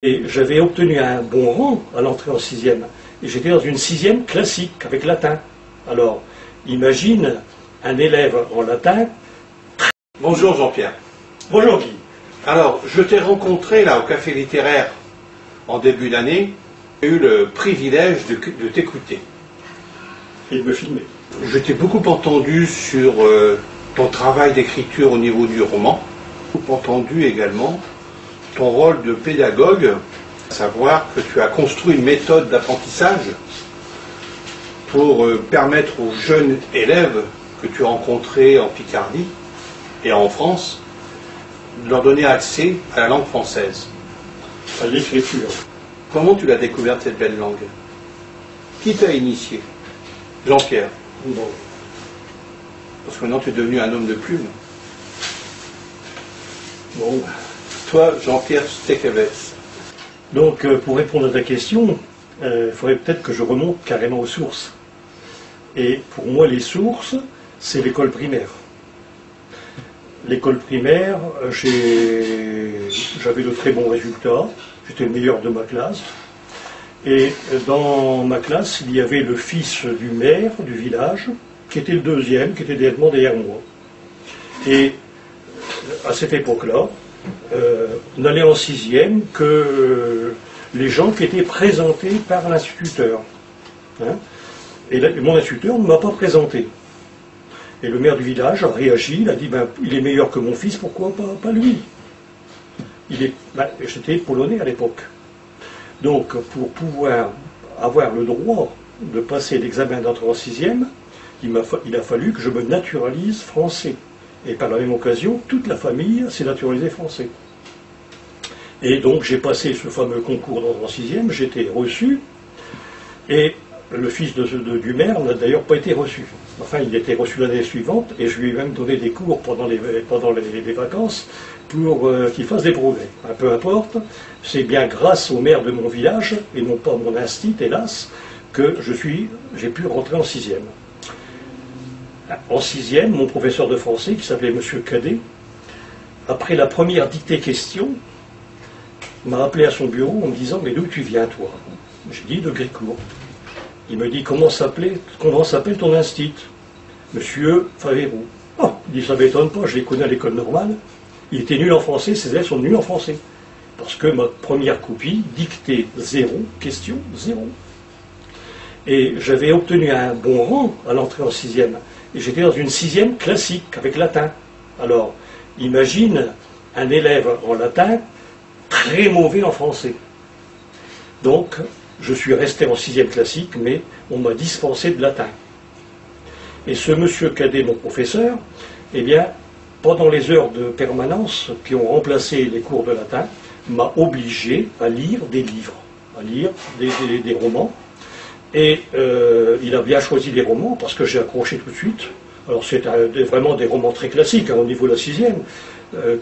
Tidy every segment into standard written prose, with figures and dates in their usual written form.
Et j'avais obtenu un bon rang à l'entrée en sixième. Et j'étais dans une sixième classique, avec latin. Alors, imagine un élève en latin. Bonjour Jean-Pierre. Bonjour Guy. Alors, je t'ai rencontré là au café littéraire en début d'année. J'ai eu le privilège de t'écouter. Et de me filmer. Je t'ai beaucoup entendu sur ton travail d'écriture au niveau du roman. Beaucoup entendu également ton rôle de pédagogue, à savoir que tu as construit une méthode d'apprentissage pour permettre aux jeunes élèves que tu rencontrais en Picardie et en France, de leur donner accès à la langue française. À l'écriture. Comment tu l'as découverte cette belle langue? Qui t'a initié? Jean-Pierre. Bon. Parce que maintenant tu es devenu un homme de plume. Bon. Toi, Jean-Pierre Stekeves. Donc, pour répondre à ta question, il faudrait peut-être que je remonte carrément aux sources. Et pour moi, les sources, c'est l'école primaire. L'école primaire, j'avais de très bons résultats. J'étais le meilleur de ma classe. Et dans ma classe, il y avait le fils du maire du village, qui était le deuxième, qui était directement derrière moi. Et à cette époque-là, on n'allait en sixième que les gens qui étaient présentés par l'instituteur. Hein. Et là, mon instituteur ne m'a pas présenté. Et le maire du village a réagi, il a dit ben, il est meilleur que mon fils, pourquoi pas lui? J'étais polonais à l'époque. Donc, pour pouvoir avoir le droit de passer l'examen d'entrée en sixième, il a fallu que je me naturalise français. Et par la même occasion, toute la famille s'est naturalisée français. Et donc, j'ai passé ce fameux concours d'entrée en sixième, j'ai été reçu, et le fils du maire n'a d'ailleurs pas été reçu. Enfin, il a été reçu l'année suivante, et je lui ai même donné des cours pendant les vacances pour qu'il fasse des progrès. Peu importe, c'est bien grâce au maire de mon village, et non pas mon institut, hélas, que j'ai pu rentrer en sixième. En sixième, mon professeur de français, qui s'appelait M. Cadet, après la première dictée question, m'a appelé à son bureau en me disant « Mais d'où tu viens, toi ?» J'ai dit « De Grécourt ». Il me dit « Comment s'appelle ton institut ?»« Monsieur Faverou. » Oh, il dit « Ça ne m'étonne pas, je l'ai connu à l'école normale. Il était nul en français, ses élèves sont nuls en français. Parce que ma première copie, dictée 0, question 0. Et j'avais obtenu un bon rang à l'entrée en sixième. Et j'étais dans une sixième classique, avec latin. Alors, imagine un élève en latin, très mauvais en français. Donc, je suis resté en sixième classique, mais on m'a dispensé de latin. Et ce monsieur Cadet, mon professeur, eh bien, pendant les heures de permanence qui ont remplacé les cours de latin, m'a obligé à lire des livres, à lire des romans. Et il a bien choisi des romans parce que j'ai accroché tout de suite. Alors c'est vraiment des romans très classiques au niveau de la sixième.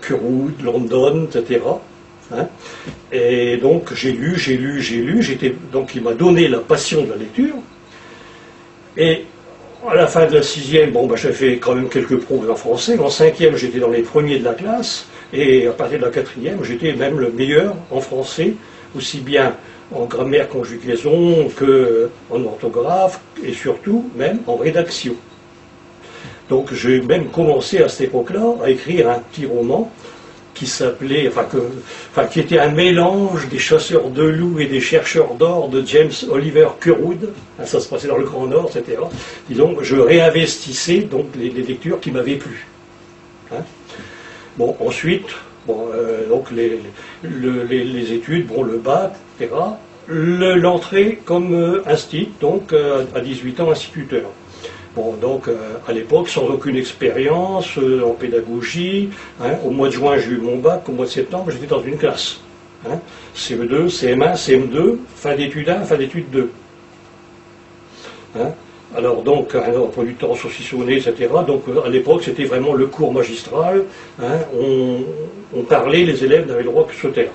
Curwood, London, etc. Hein. Et donc j'ai lu. Donc il m'a donné la passion de la lecture. Et à la fin de la sixième, j'ai fait quand même quelques progrès en français. En cinquième, j'étais dans les premiers de la classe. Et à partir de la quatrième, j'étais même le meilleur en français, aussi bien en grammaire, conjugaison, qu'en orthographe, et surtout même en rédaction. Donc j'ai même commencé à cette époque-là à écrire un petit roman qui s'appelait, qui était un mélange des chasseurs de loups et des chercheurs d'or de James Oliver Curwood. Ça se passait dans le Grand Nord, etc. Disons, je réinvestissais donc les lectures qui m'avaient plu. Hein. Bon, ensuite, donc les études, le bac, etc. L'entrée comme institut, donc à 18 ans, instituteur. Bon, donc à l'époque, sans aucune expérience en pédagogie, hein, au mois de juin, j'ai eu mon bac, au mois de septembre, j'étais dans une classe. Hein, CE2, CM1, CM2, fin d'études 1, fin d'études 2. Hein, alors donc, un emploi du temps saucissonné, etc. Donc à l'époque, c'était vraiment le cours magistral. Hein, on parlait, les élèves n'avaient le droit que se taire.